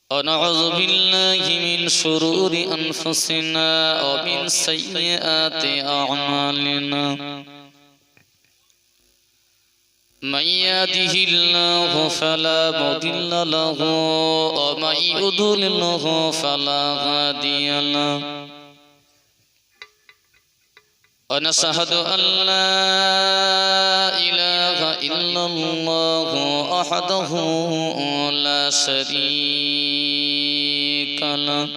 ونعوذ بالله من شرور أنفسنا ومن سيئات أعمالنا من يهده الله فلا مضل له ومن يضلله فلا هادي له ونشهد أن لا إله إلا الله وحده لا شريك له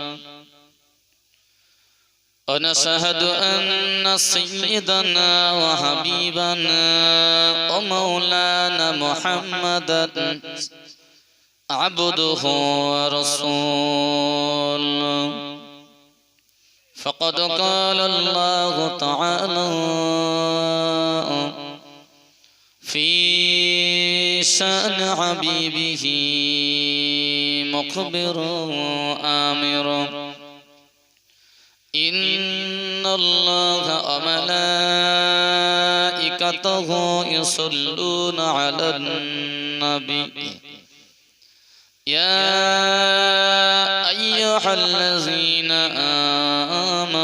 ونشهد أن سيدنا وحبيبنا ومولانا محمدا عبده ورسوله فقد قال الله تعالى في شأن حبيبه مخبر آمر إن الله وملائكته يصلون على النبي يا أيها الذين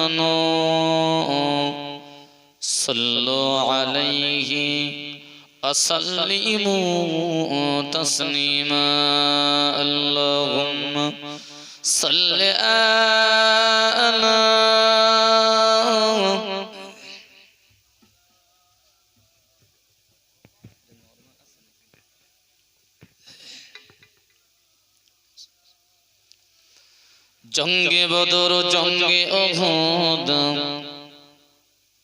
آمنوا صلوا عليه وسلموا تسليما اللهم صل على জঙ্গে বদর জঙ্গে উহুদ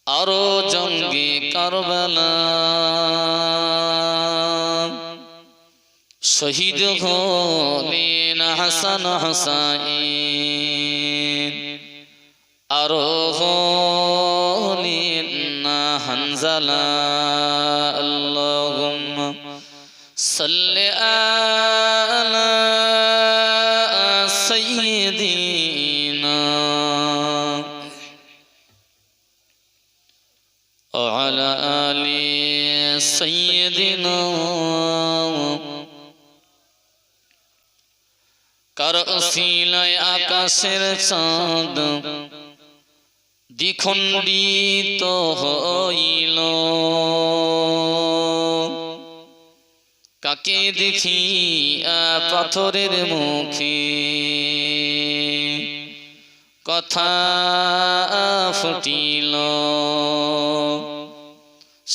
আরো জঙ্গে কারবালা শহীদ হলেন হাসান হুসাইন আরো হলেন হানজালা আল্লাহুম্মা সাল্লি আলা سيدنا وعلى آل سيدنا করসিলায় আকাশের চাঁদ দ্বিখণ্ডিত হইল কাকে দেখি পাথরের মুখে কথা ফুটিল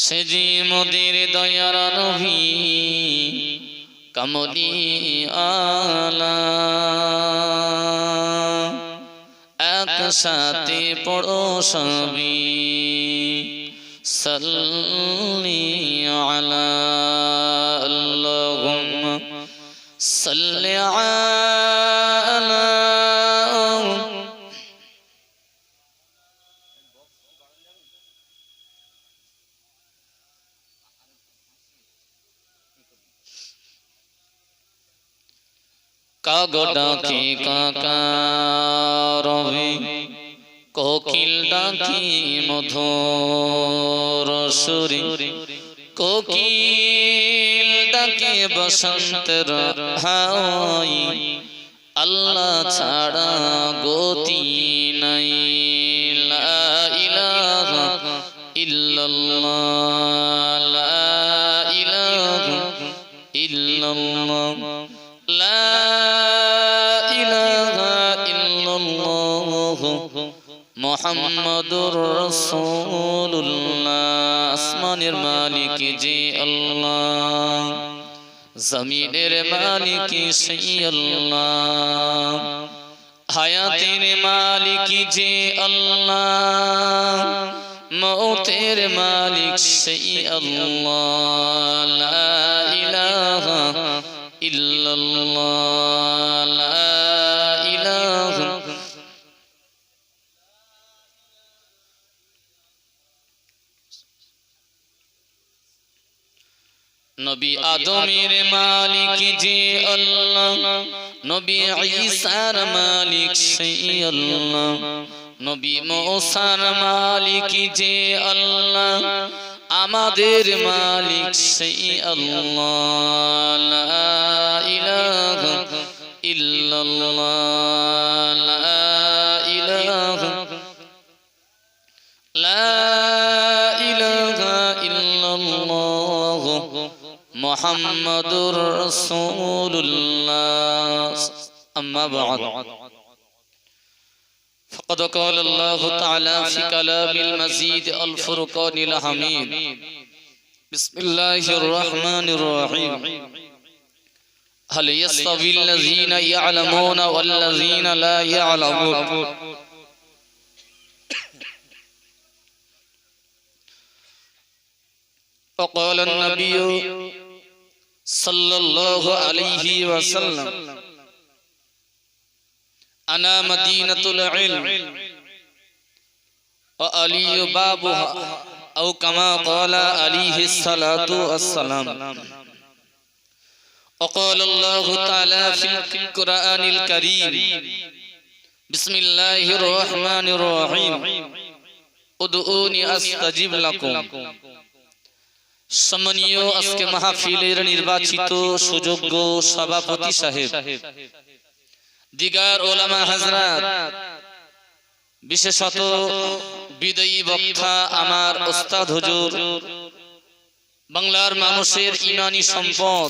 সে যে মোদের দয়ার নবী কামলি আলা একসাথে পড়ো সবই সাল্লি আলা আল্লাহুম্মা সাল্লি আলা কাগো ডাকে কাকা রবে কোকিল ডাকি মধুর সুরে কোকিল ডাকে বসন্তের হাওয়াই আল্লাহ ছাড়া গতি নাই লা ইলাহা ইল্লাল্লাহ লা ইলাহা ইল্লাল্লাহ লা মুহাম্মাদুর রাসূলুল্লাহ আসমানের মালিক যে আল্লাহ জমিনের মালিক সেই আল্লাহ হায়াতের মালিক যে আল্লাহ মৌতের মালিক সেই আল্লাহ লা ইলাহা ইল্লাল্লাহ লা ইলাহা নবী আদমের মালিক যে আল্লাহ নবী ঈসার মালিক সেই আল্লাহ নবী মুসার মালিক যে আল্লাহ আমাদের মালিক সেই আল্লাহ লা ইলাহা ইল্লাল্লাহ লা ইলাহা ইল্লাল্লাহ মুহাম্মাদুর রাসূলুল্লাহ আম্মা বা'দ فقد قال الله تعالى في كلام المزيد الفرقان الحميد بسم الله الرحمن الرحيم هل يستوي الذين يعلمون والذين لا يعلمون وقال النبي صلى الله عليه وسلم أنا مدينة العلم وعلي بابها أو كما قال عليه الصلاة والسلام وقال الله تعالى في القرآن الكريم بسم الله الرحمن الرحيم ادعوني أستجب لكم সম্মানীয় আজকে মাহফিলের নির্বাচিত সুযোগ্য সভাপতি সাহেব, দিগার ওলামা হযরত, বিশেষত বিদায়ী বক্তা আমার ওস্তাদ হুজুর, বাংলার মানুষের ইমানি সম্পদ,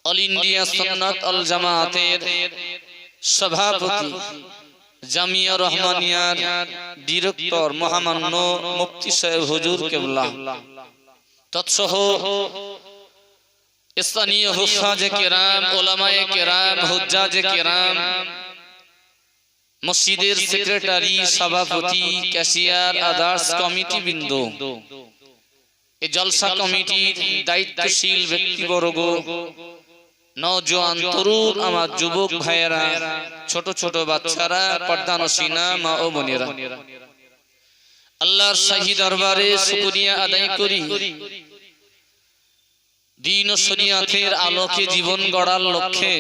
অল ইন্ডিয়া সুন্নাত আল জামাতের সভাপতি, জামিয়া রহমানিয়ার ডিরেক্টর মহামান্য মুফতি সাহেব হুজুর কেবলা, তৎসহ স্থানীয় হুফাজে কেরাম, ওলামায়ে কেরাম, হুজ্জাজে কেরাম, মসজিদের সেক্রেটারি, সভাপতি, ক্যাশিয়ার, আদার্স কমিটি বৃন্দ, এই জলসা কমিটির দায়িত্বশীল ব্যক্তিবর্গ, নওজোয়ান তরুণ, আমার যুবক ভাইয়েরা, ছোট ছোট বাচ্চারা, পর্দানশীনা মা ও বোনেরা, আল্লাহর শাহী দরবারে শুকরিয়া আদায় করি দ্বীন ও শরীয়তের আলোকে জীবন গড়ার লক্ষ্যে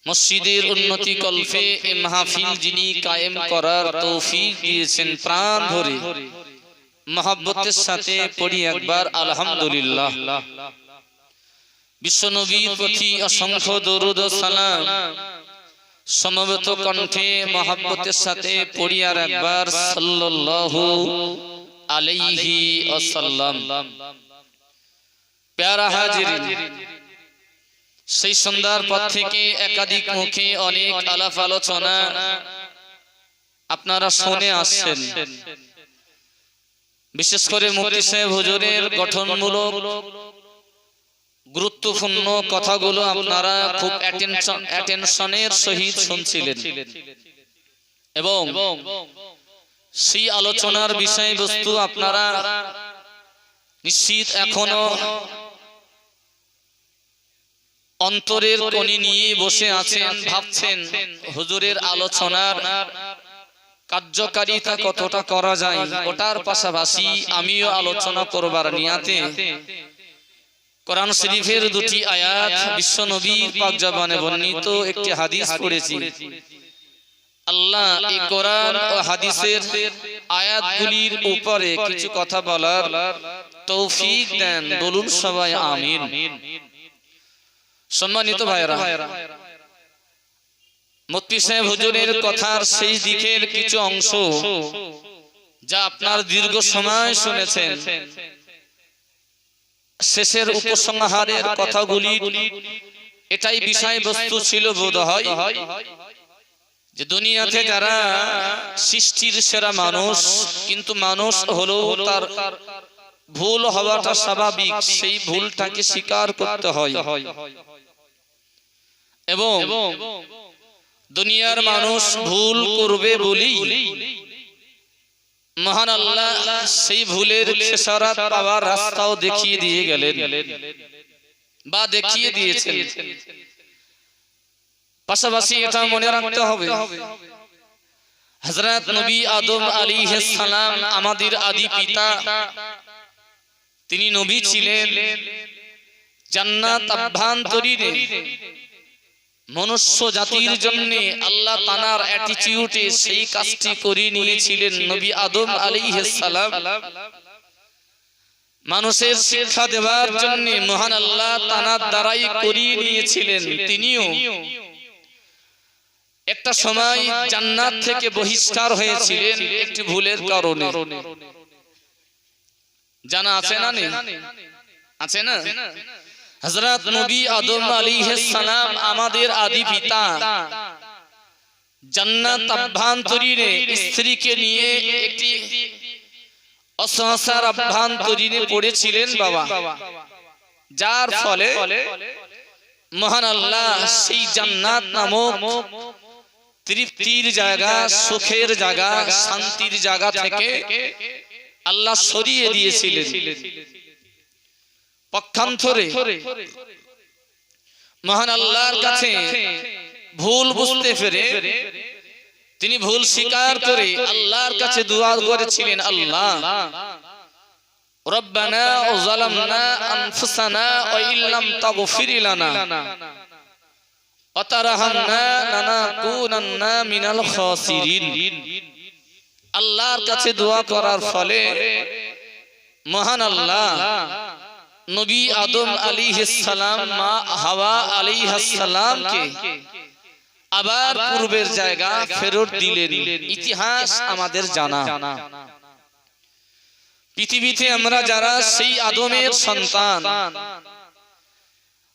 মসজিদের উন্নতি কল্পে এই মাহফিল যিনি কায়েম করার তৌফিক দিয়েছেন, প্রাণ ভরে মহব্বতের সাথে পড়ি একবার আলহামদুলিল্লাহ। বিশ্বনবীর প্রতি অসংখ্য দরুদ ও সালাম, সমবেত কণ্ঠে মহব্বতের সাথে পড়ি আর একবার সাল্লাল্লাহু আলাইহি ওয়াসাল্লাম। প্যারা হাজিরিন, সেই সন্ধ্যার পর থেকে একাধিক মুখে অনেক আলাপ আলোচনা আপনারা শুনে আসছেন। বিশেষ করে মুফতি সাহেব হুজুরের গঠনমূলক গুরুত্বপূর্ণ কথাগুলো আপনারা খুব অ্যাটেনশনের সহিত শুনছিলেন এবং সেই আলোচনার বিষয়বস্তু আপনারা নিশ্চিত এখনো অন্তরের কোণে নিয়ে বসে আছেন, ভাবছেন হুজুরের আলোচনার কার্যকারিতা কতটা করা যায়। ওটার পাশাপাশি আমিও আলোচনা করবার নিয়াতে কোরআন শরীফের দুটি আয়াত, বিশ্ব নবীর পাক জবানে বর্ণিত একটি হাদিস পড়েছি। আল্লাহ এই কোরআন ও হাদিসের আয়াতগুলির উপরে কিছু কথা বলার তৌফিক দেন, বলুন সবাই আমিন। সম্মানিত ভাইরা, মুফতি সাহেব হুজুরের কথার সেই দিকের কিছু অংশ যা আপনার দীর্ঘ সময় শুনেছেন, শেষের উপসংহারের কথাগুলি এটাই বিষয়বস্তু ছিল বোধ হয় যে দুনিয়াতে যারা সৃষ্টির সেরা মানুষ, কিন্তু মানুষ হলো তার ভুল হওয়াটা স্বাভাবিক, সেই ভুলটাকে স্বীকার করতে হয় এবং দুনিয়ার মানুষ ভুল করবে বলেই মহান আল্লাহ সেই ভুলের খেসারত পাওয়ার রাস্তাও দেখিয়ে দিয়ে গেলেন বা দেখিয়ে দিয়েছেন। পাশাপাশি এটা মনে রাখতে হবে, হযরত নবী আদম আলাইহিস সালাম আমাদের আদি পিতা, তিনি নবী ছিলেন। জান্নাত অভ্যন্তরীণে মনুষ্য জাতির জন্য আল্লাহ তাআলার অ্যাটিটিউডে সেই কাজটি করে নিয়েছিলেন। নবী আদম আলাইহিস সালাম মানুষের শিক্ষা দেওয়ার জন্য মহান আল্লাহ তানার দ্বারাই করিয়ে নিয়েছিলেন। তিনিও একটা সময় জান্নাত থেকে বহিষ্কার হয়েছিলেন একটি ভুলের কারণে। জানা আছে না? নেই? আছে না? হযরত নবী আদম আলাইহিস সালাম আমাদের আদি পিতা জান্নাত অভ্যন্তরীণে স্ত্রীকে নিয়ে একটি অসংসার অভ্যন্তরীণে পড়েছিলেন বাবা, যার ফলে মহান আল্লাহ সেই জান্নাত নামক তৃপ্তির জায়গা, সুখের জায়গা, শান্তির জায়গা থেকে আল্লাহ সরিয়ে দিয়েছিলেন। পক্ষান্তরে মহান আল্লাহর কাছে ভুল বুঝতে পেরে তিনি ভুল স্বীকার করে আল্লাহর কাছে দোয়া করেছিলেন, আল্লাহ রব্বানা যালামনা আনফুসানা ওয়া ইল্লাম তাগফির লানা ওয়া তারহামনা লানাকুনান্না মিনাল খাসিরিন। আল্লাহর কাছে দোয়া করার ফলে মহান আল্লাহ নবী আদম আলাইহিস সালাম, মা হাওয়া আলাইহিস সালামকে আবার পূর্বের জায়গা ফেরত দিলেন। ইতিহাস আমাদের জানা। পৃথিবীতে আমরা যারা সেই আদমের সন্তান,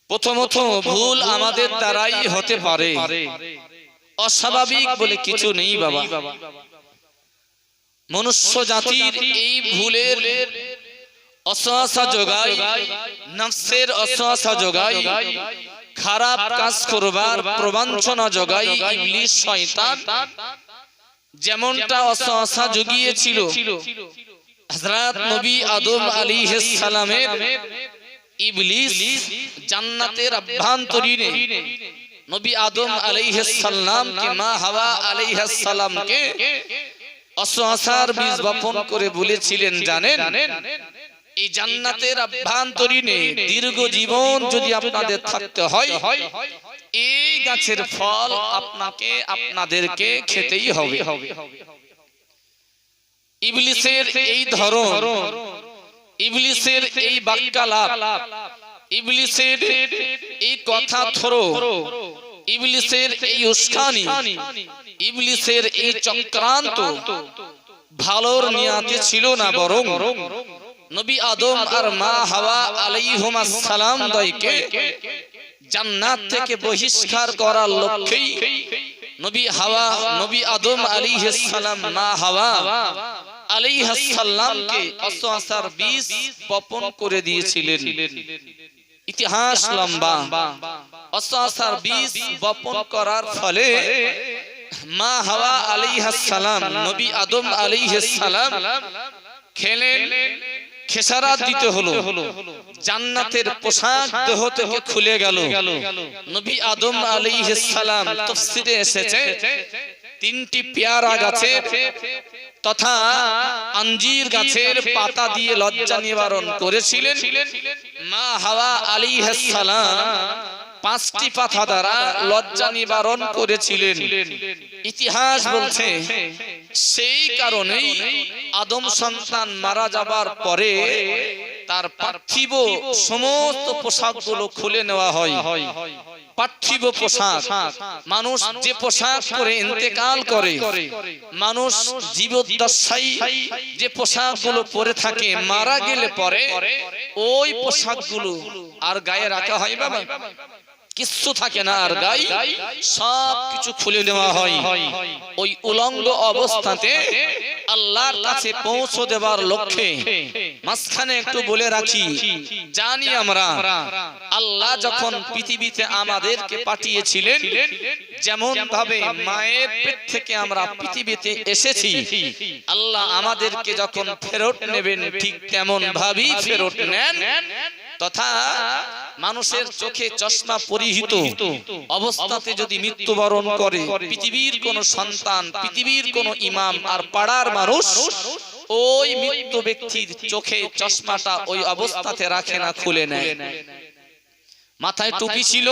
প্রথমত ভুল আমাদের দ্বারাই হতে পারে, অস্বাভাবিক বলে কিছু নেই বাবা। মনুষ্য জাতির এই ভুলের অসহসা যোগায়, নফসের অসহসা যোগায়, খারাপ কাজ করবার প্রবঞ্চনা যোগায় ইবলিস শয়তান। যেমনটা অসহসা জুগিয়েছিল হযরত নবী আদম আলাইহিস সালামের ইবলিস জান্নাতের অভ্যন্তরীণে নবী আদম আলাইহিস সালামকে, মা হাওয়া আলাইহিস সালামকে অসহসার বীজ বপন করে বলেছিলেন, জানেন এই জান্নাতের অভ্যন্তরীণে দীর্ঘ জীবন যদি আপনাদের থাকতে হয়, এই গাছের ফল আপনাকে আপনাদেরকে খেতেই হবে। ইবলিসের এই ধরন, ইবলিসের এই বাক্যালাপ, ইবলিসের এই কথা থ্রো, ইবলিসের এই উস্কানি, ইবলিসের এই চক্রান্ত ভালোর নিয়াতে ছিল না, বরং নবী আদম আর মা হাওয়া আলাইহিস সালাম দ্বয়কে জান্নাত থেকে বহিষ্কার করার লক্ষ্যেই নবী আদম আলাইহিস সালাম, মা হাওয়া আলাইহিস সালামকে অসহসার বীজ বপন করে দিয়েছিলেন। ইতিহাস লম্বা। অসহসার বীজ বপন করার ফলে মা হাওয়া আলাইহিস সালাম, নবী আদম আলাইহিস সালাম খেলেন, খেসারাত দিতে হলো, জান্নাতের পোশাক দেহ থেকে খুলে গেল। নবী আদম আলাইহিস সালাম, তাফসীরে এসেছে, তিনটি পেয়ারা গাছের তথা আঞ্জির গাছের পাতা দিয়ে লজ্জা নিবারণ করেছিলেন। মা হাওয়া আলাইহিস সালাম পাঁচটি পাতা দ্বারা লজ্জা নিবারণ করেছিলেন। ইতিহাস বলছে সেই কারণেই আদম সন্তান মারা যাবার পরে তার পার্থিব সমস্ত পোশাকগুলো খুলে নেওয়া হয়। পার্থিব পোশাক, মানুষ যে পোশাক পরে ইন্তেকাল করে, মানুষ জীবদ্দশায় যে পোশাকগুলো পরে থাকে, মারা গেলে পরে ওই পোশাকগুলো আর গায়ে রাখা হয় বাবা, কিছু থাকে না আর গায়ে, সব কিছু খুলে নেওয়া হয়। ওই উলঙ্গ অবস্থাতে আল্লাহর কাছে পৌঁছে দেবার লক্ষ্যে মাঝখানে একটু বলে রাখি, জানি আমরা আল্লাহ যখন পৃথিবীতে আমাদেরকে পাঠিয়েছিলেন, যেমন ভাবে মায়ের পেট থেকে আমরা পৃথিবীতে এসেছি, আল্লাহ আমাদেরকে যখন ফেরত নেবেন ঠিক তেমন ভাবেই ফেরত নেন। তথা মানুষের চোখে চশমা পরিহিত অবস্থাতে যদি মৃত্যুবরণ করে পৃথিবীর কোন সন্তান, পৃথিবীর কোন ইমাম আর পাড়ার মানুষ, ওই মৃত্যু ব্যক্তির চোখে চশমাটা ওই অবস্থাতে রাখে না, খুলে নেয়। মাথায় টুপি ছিল,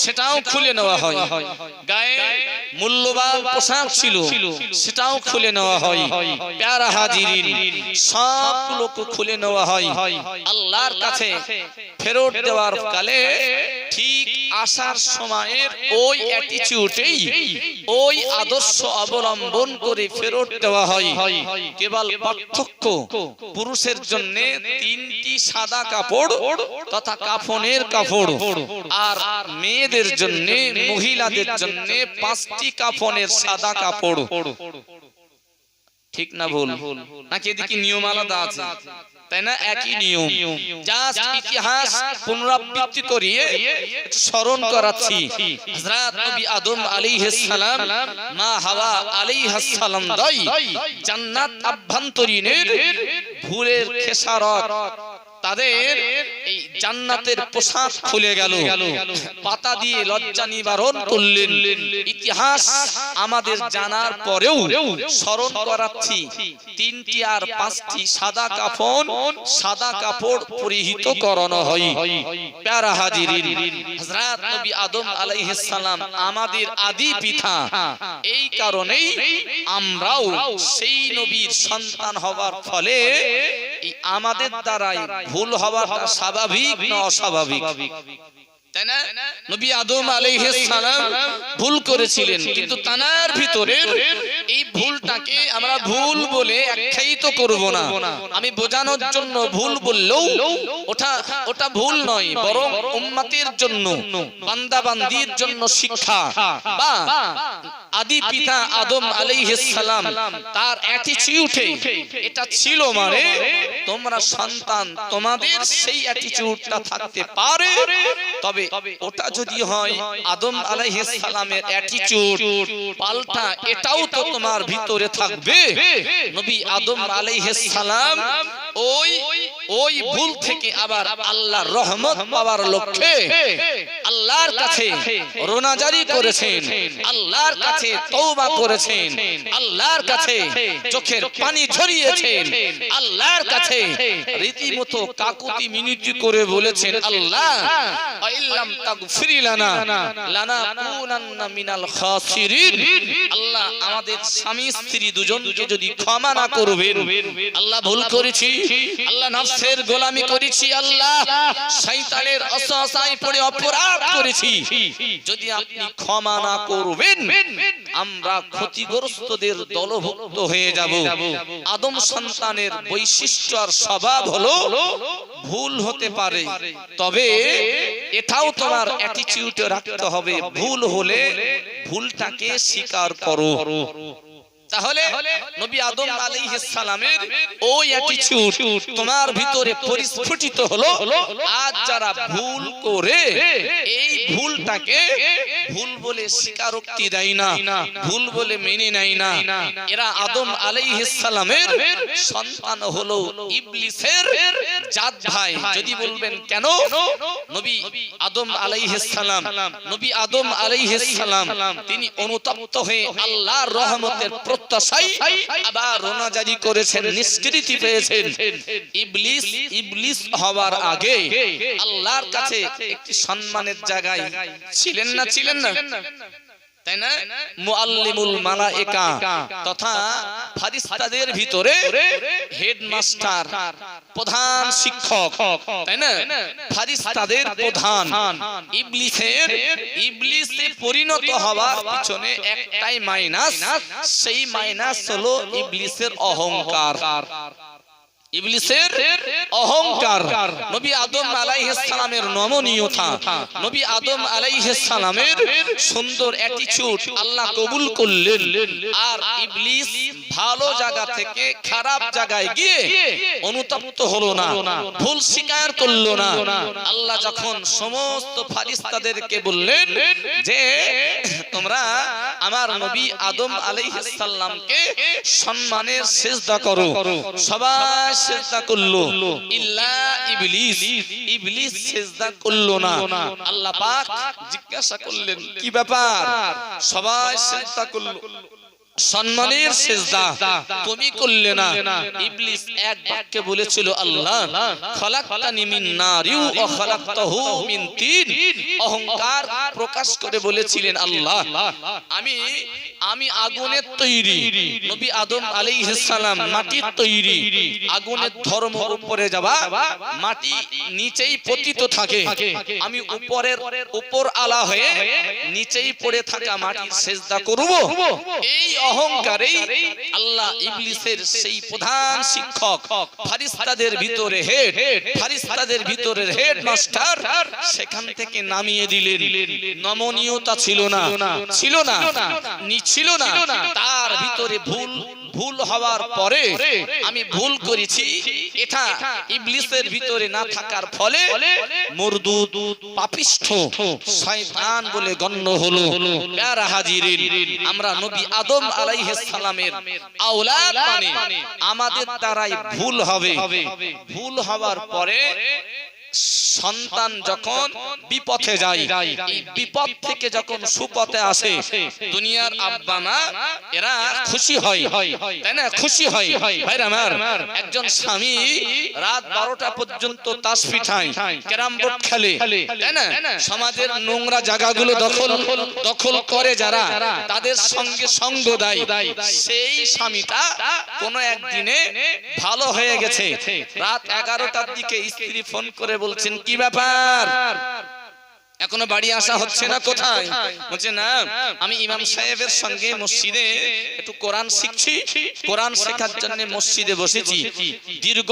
সেটাও খুলে নেওয়া হয়। গায়ে মূল্যবান পোশাক ছিল সেটাও খুলে নেওয়া হয়। প্যারা হাজিরিন, সবগুলোকে খুলে নেওয়া হয়। আল্লাহর কাছে ফেরত দেওয়ার কালে ঠিক আসার সময়ের ওই অ্যাটিটিউডেই, ওই আদর্শ অবলম্বন করে ফেরত দেওয়া হয়। কেবল পার্থক্য, পুরুষের জন্য 3টি সাদা কাপড় তথা কাফনের কাপড়, আর মেয়েদের জন্য, মহিলাদের জন্য 5টি কাফনের সাদা কাপড়। ঠিক না ভুল? নাকি এদিকে নিয়ম আলাদা আছে? তাই না? একই নিয়ম, জাস্ট ইতিহাস পুনরাবৃত্তি করিয়ে একটু স্মরণ করাচ্ছি। হযরত নবী আদম আলাইহিস সালাম, মা হাওয়া আলাইহিস সালাম দই জান্নাত আভ্যন্তরীণের ভুলের খেসারত, তাদের এই জান্নাতের পোশাক খুলে গেল, পাতা দিয়ে লজ্জা নিবারণ করলেন। ইতিহাস আমাদের জানার পরেও স্মরণ করাচ্ছি, 3টি আর 5টি সাদা কাফন, সাদা কাপড় পরিহিত করানো হয়। প্যারা হাজিরিন, হযরত নবী আদম আলাইহিস সালাম আমাদের আদি পিতা, এই কারণেই আমরাও সেই নবীর সন্তান হওয়ার ফলে আমাদের দ্বারাই ভুল হওয়াটা স্বাভাবিক না অস্বাভাবিক? তাই না? নবী আদম আলাইহিস সালাম ভুল করেছিলেন, কিন্তু তার ভিতরে এই ভুলটাকে আমরা ভুল বলে আখ্যায়িত করব না। আমি বোঝানোর জন্য ভুল বললেও ওটা ভুল নয়, বরং উম্মতের জন্য, বান্দা বান্দির জন্য শিক্ষা। বা আদি পিতা আদম আলাইহিস সালাম তার অ্যাটিটিউডে এটা ছিল, মানে তোমরা সন্তান, তোমাদের সেই অ্যাটিটিউডটা থাকতে পারে, তবে ওটা যদি হয় আদম আলাইহিস সালামের অ্যাটিটিউড পাল্টা, এটাও তো তোমার ভিতরে থাকবে। নবী আদম আলাইহিস সালাম ওই ভুল থেকে আবার আল্লাহর রহমত পাওয়ার লক্ষ্যে আল্লাহর কাছে রোনাজারি করেছেন, আল্লাহর কাছে তওবা করেছেন, আল্লাহর কাছে চোখের পানি ঝরিয়েছেন, আল্লাহর কাছে রীতিমতো কাকুতি মিনতি করে বলেছেন, আল্লাহ আইল্লাম তাগফিরি লানা লানাকুনান্না মিনাল খাসিরিন। আল্লাহ আমাদের স্বামী স্ত্রী দুজনকে যদি ক্ষমা না করবেন, আল্লাহ ভুল করেছি, আল্লাহ নফসের গোলামি করেছি, আল্লাহ শয়তানের অসহায় পড়ে অপরাধ করেছি, যদি আপনি ক্ষমা না করবেন আমরা ক্ষতিগ্রস্তদের দলভুক্ত হয়ে যাব। আদম সন্তানের বৈশিষ্ট্য আর স্বভাব হলো ভুল হতে পারে, তবে এটাও তোমার অ্যাটিটিউডে রাখতে হবে, ভুল হলে ভুলটাকে স্বীকার করো। তাহলে নবী আদম আলাইহিস সালামের ওই অ্যাটিটিউড তোমার ভিতরে পরিস্ফুটিত হলো। আজ যারা ভুল করে এই ভুলটাকে ভুল বলে স্বীকারোক্তি দেয় না, ভুল বলে মেনে নেয় না, এরা আদম আলাইহিস সালামের সন্তান হলো ইবলিসের জাত ভাই। যদি বলবেন কেন? নবী আদম আলাইহিস সালাম, নবী আদম আলাইহিস সালাম তিনি অনুতপ্ত হয়ে আল্লাহর রহমতের প্রত্যাশায় আবার রোনাজারি করেছেন, নিষ্কৃতি পেয়েছেন। ইবলিস হওয়ার আগে আল্লাহর কাছে একটি সম্মানের জায়গায় ছিলেন না? ছিলেন না, তাই না? মুআল্লিমুল মালায়েকা তথা ফারিস্তাদের ভিতরে হেডমাস্টার, প্রধান শিক্ষক, তাই না? ফারিস্তাদের প্রধান। ইবলিসে পরিণত হওয়ার পিছনে একটাই মাইনাস, সেই মাইনাস হলো ইবলিসের অহংকার। ইবলিসের অহংকার। নবী আদম আলাইহিস সালামের নমনীয়তা, নবী আদম আলাইহিস সালামের সুন্দর অ্যাটিটিউড আল্লাহ কবুল করলেন, আর ইবলিস ভালো জায়গা থেকে খারাপ জায়গায় গিয়ে অনুতপ্ত হলো না, ভুল স্বীকার করলো না। আল্লাহ যখন সমস্ত ফারিস্তাদেরকে বললেন যে তোমরা আমার নবী আদম আলাইহিস সালামকে সম্মানের সিজদা করো, সবাই সিজদা করলো, ইল্লা ইবলিস। ইবলিস সিজদা করলো না। আল্লাহ পাক জিজ্ঞাসা করলেন কি ব্যাপার? সবাই সিজদা করলো, সম্মানের সিজদা তুমি করলে না। ইবলিস এক বাক্যে বলেছিল আল্লাহ খলাকতানি মিন নারিউ ওয়া খলাকতাহু মিন তিন। অহংকার প্রকাশ করে বলেছিলেন আল্লাহ আমি আগুনের তৈরি, নবী আদম আলাইহিস সালাম মাটির তৈরি। আগুনের ধর্ম উপরে যাওয়া, মাটি নিচেই পতিত থাকে, আমি উপর আলা হয়ে নিচেই পড়ে থাকা মাটির সিজদা করব। এই অহংকারেই আল্লাহ ইবলিসের সেই প্রধান শিক্ষক, ফারিস্তাদের ভিতরে হেড, ফারিস্তাদের ভিতরের হেড মাস্টার, সেখান থেকে নামিয়ে দিলেন। নমনীয়তা ছিল না, ছিল না, ছিল না তার ভিতরে। ভুল হওয়ার পরে আমি ভুল করেছি, এটা ইবলিসের ভিতরে না থাকার ফলে মরদুদ, পাপিষ্ঠ, শয়তান বলে গণ্য হলো। প্যারা হাজিরিন, আমরা নবী আদম আলাইহিস সালামের আওলাদ, মানে আমাদের দ্বারাই ভুল হবে। ভুল হওয়ার পরে সন্তান যখন বিপথে যায়, এই বিপদ থেকে যখন সুপথে আসে, দুনিয়ার আব্বা মা এরা খুশি হয়, তাই না? খুশি হয়। ভাইরা আমার, একজন স্বামী রাত 12টা পর্যন্ত তাসবিহ খায়, ক্যারাম বোর্ড খেলে, তাই না? সমাজের নোংরা জায়গাগুলো দখল করে যারা, তাদের সঙ্গে সঙ্গ দেয়। সেই স্বামীটা কোনো একদিনে ভালো হয়ে গেছে, রাত 11টার দিকে স্ত্রী ফোন করে বলছেন কি ব্যাপার, এখনো বাড়ি আসা হচ্ছে না, কোথায়? বলছে না, আমি ইমাম সাহেবের সঙ্গে মসজিদে একটু কোরআন শিখছি, কোরআন শেখার জন্য মসজিদে বসেছি। দীর্ঘ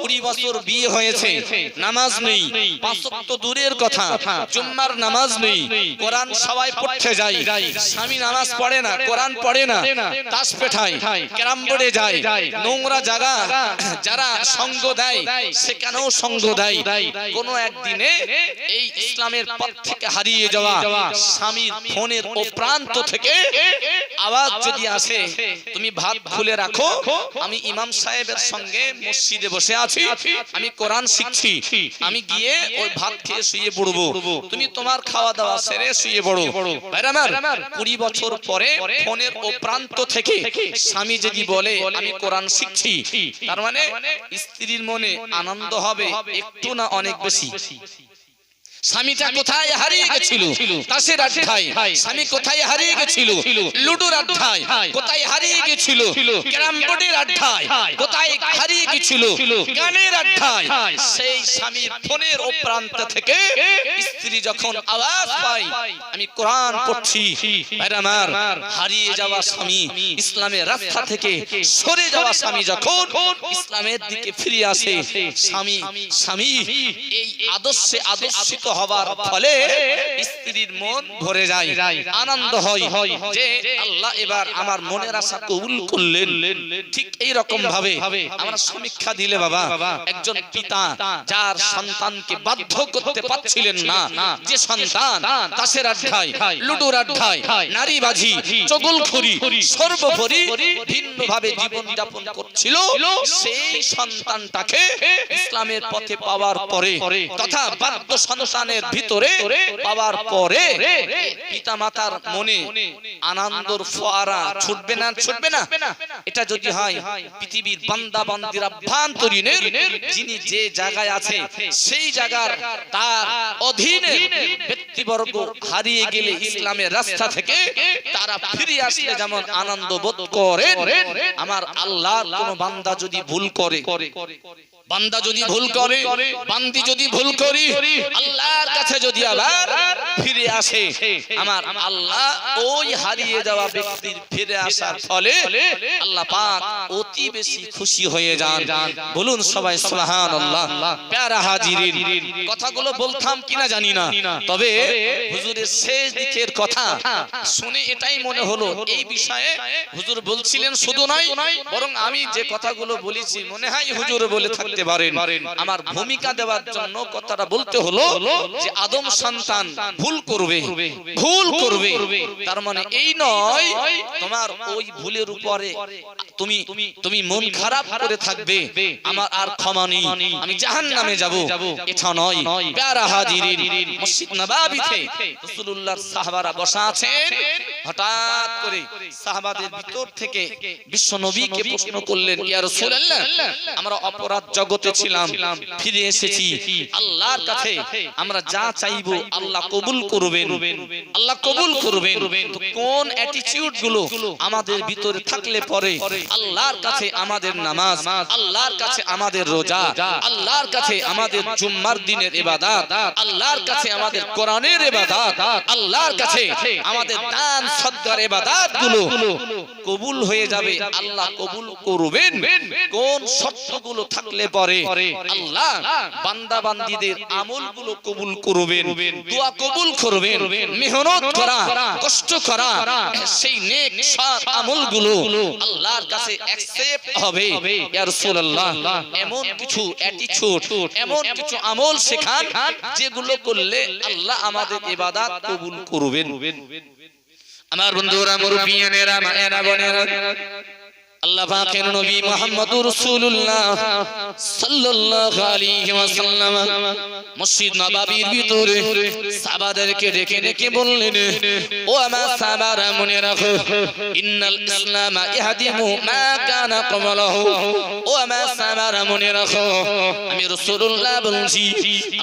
20 বছর বিয়ে হয়েছে, নামাজ নেই, 5 ওয়াক্ত দূরের কথা, জুম্মার নামাজ নেই, কোরআন সবাই পড়তে যায়, স্বামী নামাজ পড়ে না, কোরআন পড়ে না, তাস পেঠায়, ক্যারাম বোর্ডে যায়, নোংরা জায়গা যারা সঙ্গ দেয় সেখানেও সঙ্গ দেয়। কোনো একদিনে এই ইসলাম পথ থেকে হারিয়ে যাওয়া স্বামীর ফোনের ও প্রান্ত থেকে আওয়াজ যদি আসে, তুমি ভাত খুলে রাখো, আমি ইমাম সাহেবের সঙ্গে মসজিদে বসে আছি, আমি কোরআন শিখছি, আমি গিয়ে ওই ভাত খেয়ে শুয়ে পড়বো, তুমি তোমার খাওয়া দাওয়া সেরে শুয়ে পড়ো। ভাইরা আমার, 20 বছর পরে ফোনের ও প্রান্ত থেকে স্বামী যদি বলে আমি কোরআন শিখছি, তার মানে স্ত্রীর মনে আনন্দ হবে একটু না অনেক বেশি। স্বামীটা কোথায় হারিয়ে গেছিল? তাসের আড্ডায়। স্বামী কোথায় হারিয়ে গেছিল? লুডোর আড্ডায়। কোথায় হারিয়ে গেছিল? ক্যারাম বোর্ডের আড্ডায়। কোথায় হারিয়ে গেছিল? গানের আড্ডায়। সেই স্বামীর ফোনের ও প্রান্ত থেকে স্ত্রী যখন আওয়াজ পায় আমি কোরআন পড়ছি, ভাইরা আমার, হারিয়ে যাওয়া স্বামী, ইসলামের রাস্তা থেকে সরে যাওয়া স্বামী যখন ইসলামের দিকে ফিরে আসে, স্বামী এই আদর্শে আদর্শিত হবার ফলে স্ত্রীর মন ভরে যায়, আনন্দ হয় যে আল্লাহ এবার আমার মনের আশা কবুল করলেন। ঠিক এই রকম ভাবে আমরা সমীক্ষা দিলে বাবা, একজন পিতা যার সন্তানকে বাধ্য করতে পারছিলেন না, যে সন্তান তাসের আড্ডায়, লুডোর আড্ডায়, নারীবাজি, চগলখড়ি, সর্বোপরি ভিন্নভাবে জীবন যাপন করছিল, সেই সন্তানটাকে ইসলামের পথে পাওয়ার পরে তথা বাধ্য সন্তানের ভিতরে পাওয়ার পরে পিতামাতার মনে আনন্দের ফোয়ারা ছুটবে না, ছুটবে না? এটা যদি হয় পৃথিবীর বান্দা বান্দির আভ্যন্তরীণের যিনি যে জায়গায় আছে সেই জায়গার তার অধীনে ব্যক্তিবর্গ হারিয়ে গেলে ইসলামের রাস্তা থেকে তারা ফিরে আসলে যেমন আনন্দ বোধ করেন, আমার আল্লাহর কোন বান্দা যদি ভুল করে, বান্দা যদি ভুল করে, বান্দি যদি ভুল করি, আল্লাহর কাছে যদি আবার ফিরে আসে, আমার আল্লাহ ওই হারিয়ে যাওয়া ব্যক্তির ফিরে আসার ফলে আল্লাহ পাক অতি বেশি খুশি হয়ে যান। বলুন সবাই সুবহানাল্লাহ। প্যারা হাজিরিন, কথাগুলো বলতাম কিনা জানি না, তবে হুজুরের শেষ দিকের কথা শুনে এটাই মনে হলো এই বিষয়ে হুজুর বলছিলেন শুধু নয়, বরং আমি যে কথাগুলো বলেছি মনে হয় হুজুর বলে থাকতে পারেন। আমার ভূমিকা দেওয়ার জন্য কথাটা বলতে হলো, যে আদম সন্তান ভুল করবে, তার মানে এই নয় তোমার ওই ভুলের উপরে তুমি মন খারাপ করে থাকবে আমার আর ক্ষমা নেই, আমি জাহান্নামে যাব, এটা নয়। প্যারা হাজিরিন, মসজিদ নববীতে রাসূলুল্লাহর সাহাবারা বসা আছেন, হঠাৎ করে সাহাবাদের ভিতর থেকে বিশ্ব নবীকে প্রশ্ন করলেন, ইয়া রাসূলুল্লাহ, আমরা অপরাধ জগতে ছিলাম, ফিরে এসেছি আল্লাহর কাছে, আমরা যা চাইবো আল্লাহ কবুল করবেন, আল্লাহ কবুল করবেন। তো কোন অ্যাটিটিউড গুলো আমাদের ভিতরে থাকলে পরে আল্লাহর কাছে আমাদের নামাজ, আল্লাহর কাছে আমাদের রোজা, আল্লাহর কাছে আমাদের জুম্মার দিনের ইবাদত, আল্লাহর কাছে আমাদের কোরআনের ইবাদত, আল্লাহর কাছে আমাদের দান সদকার ইবাদত গুলো কবুল হয়ে যাবে, আল্লাহ কবুল করবেন। কোন শর্তগুলো থাকলে পরে আল্লাহ বান্দা বান্দীদের আমলগুলো কবুল করবেন, দোয়া কবুল করবেন, মেহনত করা, কষ্ট করা, সেই নেক সৎ আমলগুলো আল্লাহর কাছে অ্যাকসেপ্ট হবে। ইয়া রাসূলুল্লাহ, এমন কিছু অ্যাটিটিউড, এমন কিছু আমল শেখান যেগুলো করলে আল্লাহ আমাদের ইবাদত কবুল করবেন। আমার বন্ধুরা, মুরব্বিয়ানেরা, মায়েরা, বোনেরা, আল্লাহ পাকের নবী মুহাম্মদুর রাসূলুল্লাহ সাল্লাল্লাহু আলাইহি ওয়াসাল্লাম মসজিদ নববীর ভিতরে সাহাবাদেরকে ডেকে ডেকে বললেন, ও আমার সাহাবারা, মনে রাখো, ইন্নাল ইসলাম ইয়াহদিমু মা কানা ক্বাবলাহু। ও আমার সাহাবারা, মনে রাখো, আমি রাসূলুল্লাহ বলছি,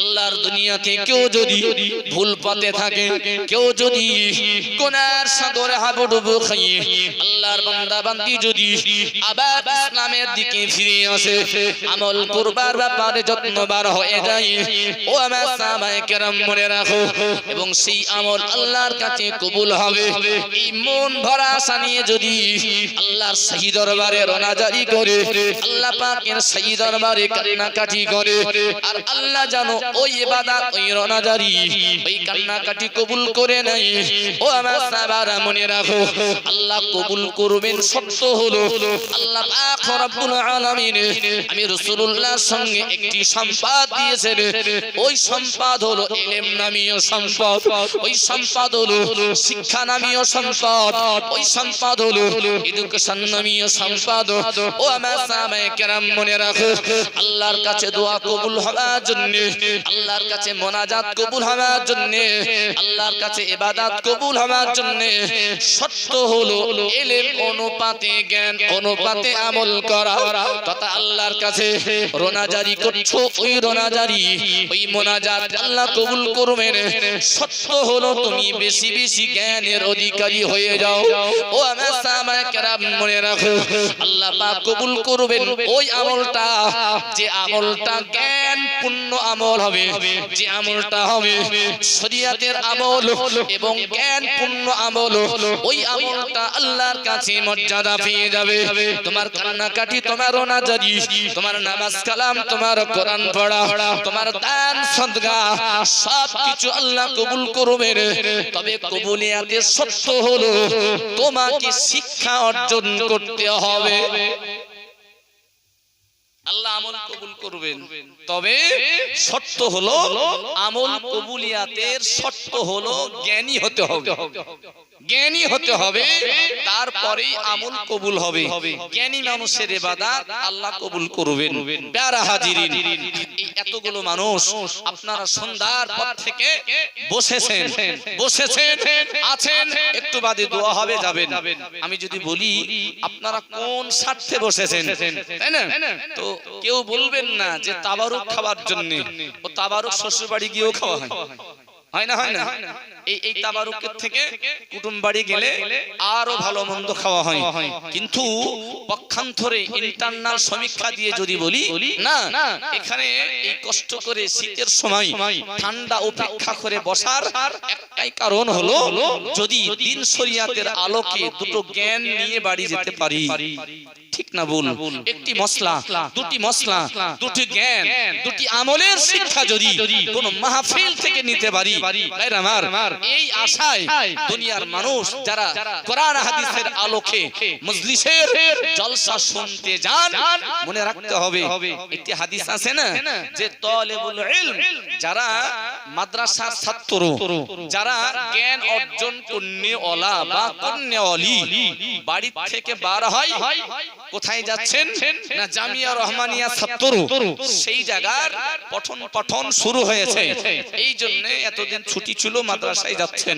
আল্লাহর দুনিয়াতে কেউ যদি ভুল পথে থাকে, কেউ যদি গুনার সাগরে হাবুডুবু খায়, আল্লাহর বান্দা বান্দি যদি আবার ইসলামের দিকে ফিরে আসে, আমল করবার ব্যাপারে যত্নবান হয়ে যায়, ও আমার সাহাবায়ে কেরাম, মনে রাখো, এবং সেই আমল আল্লাহর কাছে কবুল হবে। এই মন ভরা আশা নিয়ে যদি আল্লাহর সহি দরবারে রোনাজারি করে, আল্লাহ পাকের সহি দরবারে কান্নাকাটি করে, আর আল্লাহ জানো ওই ইবাদত, ওই রোনাজারি, ওই কান্নাকাটি কবুল করে নাই, ও আমার সাহাবারা, মনে রাখো, আল্লাহ কবুল করবেন। সত্য হলো আল্লাহ পাক রব্বুল আলামিন আমি রাসূলুল্লাহর সঙ্গে একটি সম্পদ দিয়েছেন, ওই সম্পদ হলো ইলম নামীয় সম্পদ, ওই সম্পদ হলো শিক্ষা নামীয় সম্পদ, ওই সম্পদ হলো এডুকেশন নামীয় সম্পদ। ও আমার সাহাবায়ে কেরাম, মনে রাখো, আল্লাহর কাছে দোয়া কবুল হওয়ার জন্য, আল্লাহর কাছে মোনাজাত কবুল হওয়ার জন্য, আল্লাহর কাছে ইবাদত কবুল হওয়ার জন্য শর্ত হলো ইলম অনুপাতে জ্ঞান অনুপাতে আমল করা, তথা আল্লাহর কাছে রোনাজারি করছো, ওই রোনাজারি, ওই মোনাজাত আল্লাহ কবুল করবেন। শর্ত হলো তুমি বেশি বেশি জ্ঞানের অধিকারী হয়ে যাও। ও আমার সাহাবায়ে কেরাম, মনে রাখো, আল্লাহ পাক কবুল করবেন ওই আমলটা, যে আমলটা জ্ঞান পূর্ণ আমল হবে, যে আমলটা হবে শরীয়তের আমল এবং জ্ঞান পূর্ণ আমল, ওই আমলটা আল্লাহর কাছে মর্যাদা পেয়ে যাবে। তোমার কান্নাকাটি, তোমার রোনাজারি, তোমার নামাজ কালাম, তোমার কোরআন পড়া, তোমার দান সদকা, সবকিছু আল্লাহ কবুল করবেন। তবে কবুলিয়াতের শর্ত হলো তোমাকে শিক্ষা অর্জন করতে হবে। আল্লাহ আমল কবুল করবেন, তবে শর্ত হলো আমল কবুলিয়াতের শর্ত হলো জ্ঞানী হতে হবে, জ্ঞানী হতে হবে, তারপরেই আমল কবুল হবে। জ্ঞানী মানুষের ইবাদত আল্লাহ কবুল করবেন। প্যারা হাজিরিন, এই এতগুলো মানুষ আপনারা সন্ধ্যার পর থেকে বসেছেন আছেন, একটু বাদে দোয়া হবে, যাবেন। আমি যদি বলি আপনারা কোন স্বার্থে বসেছেন, তাই না? তো কেউ বলবেন না যে তাবারুক খাওয়ার জন্য, ও তাবারুক শ্বশুর বাড়ি গিয়েও খাওয়া হয় না, হয় না? এই তাবারুকের থেকে কুটুম বাড়ি গেলে আরো ভালো মন্দ খাওয়া হয়। কিন্তু পক্ষান্তরে ইন্টারনাল সমীক্ষা দিয়ে যদি বলি, না, এখানে এই কষ্ট করে শীতের সময় ঠান্ডা উপেক্ষা করে বসার একটাই কারণ হলো, যদি দিন শরিয়াতের আলোকে দুটো জ্ঞান নিয়ে বাড়ি যেতে পারি। ঠিক না ভুল? একটি মশলা, দুটি মশলা, দুটি জ্ঞান, দুটি আমলের শিক্ষা যদি কোন মাহফিল থেকে নিতে পারি, আমার এই আশায় দুনিয়ার মানুষ যারা কোরআন হাদিসের আলোকে মজলিসের জলসা শুনতে যান, মনে রাখতে হবে একটি হাদিস আছে না, যে তালিবুল ইলম, যারা মাদ্রাসার ছাত্র যারা জ্ঞান অর্জন কন্যাওয়ালা বা কন্যাওয়ালি বাড়ি থেকে বার হয় কোথায় যাচ্ছেন না জামিয়া রহমানিয়া ছাত্র সেই জায়গার পঠন শুরু হয়েছে এই জন্য এতদিন ছুটি ছিল মাদ্রাসায় যাচ্ছেন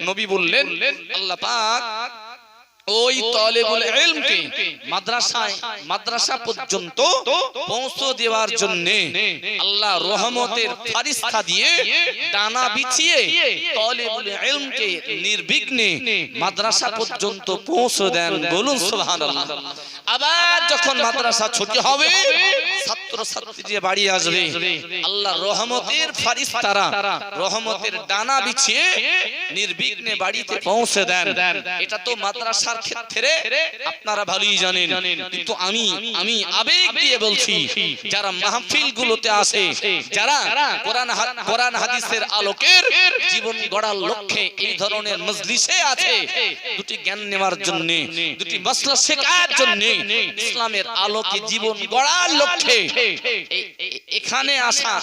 নবী বললেন আল্লাহ পাক ওই তালেবুল ইলমকে মাদ্রাসা পর্যন্ত পৌঁছে দেওয়ার জন্য আল্লাহ রহমতের ফারিস্তা দিয়ে ডানা বিছিয়ে তালেবুল ইলমকে নির্বিঘ্নে মাদ্রাসা পর্যন্ত পৌঁছে দেন বলুন সুবহানাল্লাহ আবার যখন মাদ্রাসা ছুটি হবে ছাত্র ছাত্রীরা বাড়ি আসবে আল্লাহ রহমতের ফারিস্তারা রহমতের ডানা বিছিয়ে নির্বিঘ্নে বাড়িতে পৌঁছে দেন এটা তো মাদ্রাসার ক্ষেত্রে আপনারা ভালোই জানেন কিন্তু আমি আবেগ দিয়ে বলছি যারা মাহফিল গুলোতে আসে যারা কোরআন হাদিসের আলোকের জীবন গড়ার লক্ষ্যে এই ধরনের মজলিসে আছে দুটি জ্ঞান নেওয়ার জন্য দুটি মাসলা শেখার জন্য ইসলামের আলোকে জীবন গড়ার লক্ষ্যে এখানে আসা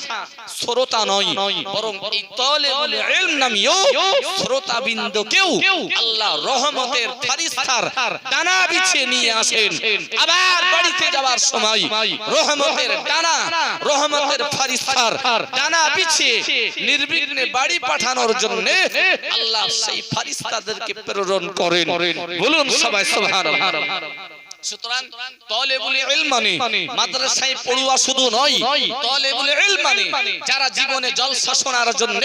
শ্রোতা নয় বরং এই তালেবুল ইলম নামীয় শ্রোতাবৃন্দকেও আল্লাহ রহমতের ফারিস্তার ডানা বিছিয়ে নিয়ে আসেন আবার বাড়িতে যাওয়ার সময় রহমতের ডানা রহমতের ফারিস্তার ডানা বিছিয়ে নির্বিঘ্নে বাড়ি পাঠানোর জন্য আল্লাহ সেই ফারিস্তাদেরকে প্রেরণ করেন বলুন সবাই সুবহানাল্লাহ সুতরাং তালেবুল ইলম মানে মাদ্রাসায় পড়ুয়া শুধু নয় তালেবুল ইলম মানে যারা জীবনে জলসা শোনার জন্য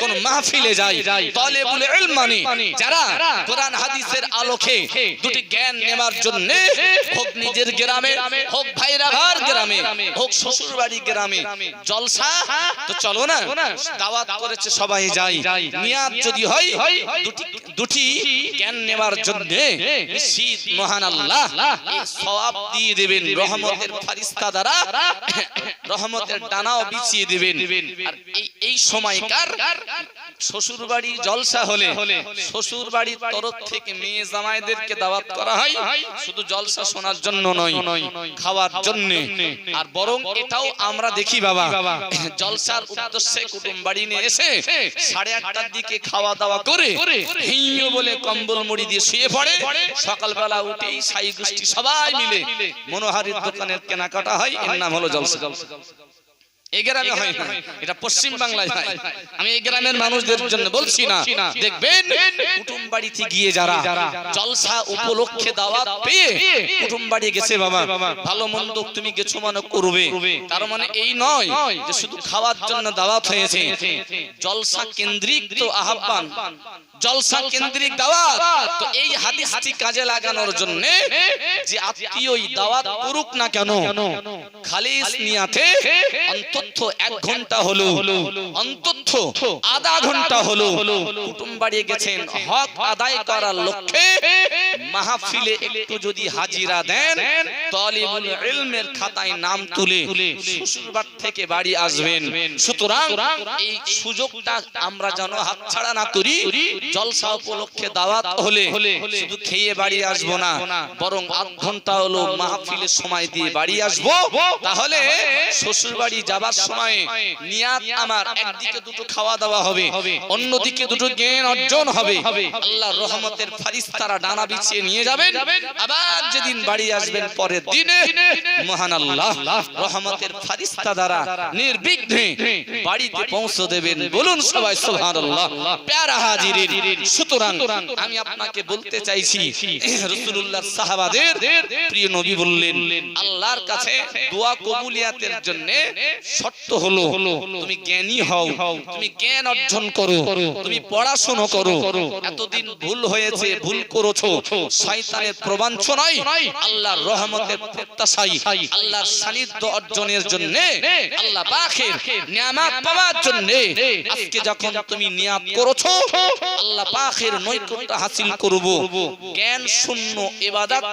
কোন মাহফিলে যায় তালেবুল ইলম মানে যারা কোরআন হাদিসের আলোকে দুটি জ্ঞান নেওয়ার জন্য হোক নিজের গ্রামে হোক ভাইরাঘর গ্রামে হোক শ্বশুরবাড়ি গ্রামে জলসা তো চলো না দাওয়াত করেছে সবাই যায় নিয়াত যদি হয় দুটি জ্ঞান নেওয়ার জন্য নিশ্চিত মহান আল্লাহ সওয়াব দিয়ে দিবেন রহমতের ফারিস্তা দ্বারা রহমতের ডানাও বিছিয়ে দিবেন আর এই সময়কার শ্বশুর বাড়ি জলসা হলে শ্বশুর বাড়ির তরফ থেকে মেয়ে জামাইদেরকে দাওয়াত করা হয় শুধু জলসা শোনার জন্য নয় খাওয়ার জন্য আর বরং এটাও আমরা দেখি বাবা জলসার উদ্দেশ্যে কুটুম বাড়ি নিয়ে এসে 8:30টার দিকে খাওয়া দাওয়া করে হিঁয়ো বলে কম্বল মুড়ি দিয়ে শুয়ে পড়ে সকালবেলা উঠেই সাই গোষ্ঠী সবাই মিলে মনোহারীর দোকানের কেনাকাটা হয় এর নাম হলো জলসা এই গ্রামে হয় না এটা পশ্চিম বাংলায় হয় আমি এই গ্রামের মানুষদের জন্য বলছি না দেখবেন কুটুম বাড়িতে গিয়ে যারা জলসা উপলক্ষে দাওয়াত পেয়ে কুটুম বাড়ি গেছে বাবা ভালো মন্দ তুমি গেছো মানে করবে তার মানে এই নয় যে শুধু খাওয়ার জন্য দাওয়াত হয়েছে জলসা কেন্দ্রিক তো আহ্বান জলসা কেন্দ্রিক দাওয়াত তো এই হাদিসটি কাজে লাগানোর জন্য যে আত্মীয়ই দাওয়াত করুক না কেন খালিস নিয়াতে অন্তত 1 ঘন্টা হলো অন্তত আধা ঘন্টা হলো কুটুম বাড়ি গেছেন হক আদায় করার লক্ষ্যে মাহফিলে একটু যদি হাজিরা দেন তালিবুল ইলমের খাতায় নাম তুলে শ্বশুরবাড়ি থেকে বাড়ি আসবেন সুতরাং এই সুযোগটা আমরা যেন হাতছাড়া না করি জলসা উপলক্ষে দাওয়াত হলে শুধু খেয়ে বাড়ি আসবো না বরং আধ ঘন্টা হলো মাহফিলের সময় দিয়ে বাড়ি আসবো তাহলে শ্বশুরবাড়ি যাবার সময় নিয়াত আমার একদিকে দুটো খাওয়া দাওয়া হবে অন্যদিকে দুটো জ্ঞান অর্জন হবে আল্লাহর রহমতের ফারিস্তারা ডানা বিছিয়ে নিয়ে যাবেন আবার যেদিন বাড়ি আসবেন পরের দিনে মহান আল্লাহ রহমতের ফারিস্তা দ্বারা নির্বিঘ্নে বাড়িতে পৌঁছে দেবেন বলুন সবাই সুবহানাল্লাহ প্যারা হাজিরিন সুতরাং আমি আপনাকে বলতে চাইছি রাসূলুল্লাহ সাহাবাদের প্রিয় নবী বললেন আল্লাহর কাছে দোয়া কবুলিয়াতের জন্য শর্ত হলো তুমি জ্ঞানী হও তুমি জ্ঞান অর্জন করো তুমি পড়াশোনা করো এতদিন ভুল হয়েছে ভুল করেছো শয়তানের প্রবঞ্চনায় আল্লাহর রহমতের প্রত্যাশায় আল্লাহর সান্নিধ্য অর্জনের জন্য আল্লাহ পাকের নিয়ামত পাওয়ার জন্য আজকে যখন তুমি নিয়াত করেছো আল্লাহ পাকের নৈকট্য হাসিল করব জ্ঞান শূন্য ইবাদত